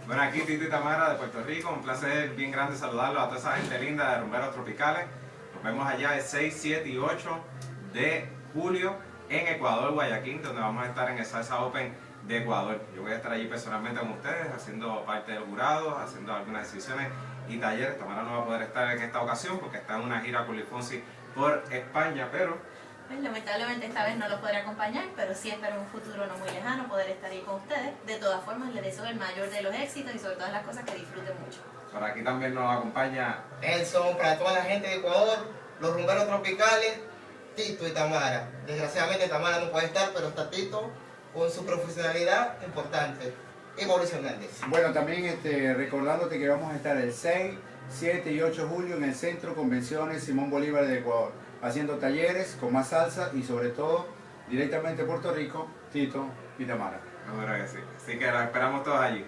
Bueno, aquí Tito y Tamara de Puerto Rico, un placer bien grande saludarlos a toda esa gente linda de Rumberos Tropicales. Nos vemos allá el 6, 7 y 8 de julio en Ecuador, Guayaquil, donde vamos a estar en el Salsa Open de Ecuador. Yo voy a estar allí personalmente con ustedes, haciendo parte del jurado, haciendo algunas decisiones y talleres. Tamara no va a poder estar en esta ocasión porque está en una gira con Luis Fonsi por España, pero Pues, lamentablemente esta vez no los podré acompañar, pero sí espero en un futuro no muy lejano poder estar ahí con ustedes. De todas formas, les deseo el mayor de los éxitos y sobre todas las cosas que disfruten mucho. por aquí también nos acompaña Nelson, para toda la gente de Ecuador, los rumberos tropicales, Tito y Tamara. Desgraciadamente Tamara no puede estar, pero está Tito con su profesionalidad importante. Y Mauricio Hernández. Bueno, también recordándote que vamos a estar el 6, 7 y 8 de julio en el Centro Convenciones Simón Bolívar de Ecuador, haciendo talleres con más salsa y sobre todo directamente de Puerto Rico, Tito y Tamara. Seguro que sí. Así que los esperamos todos allí.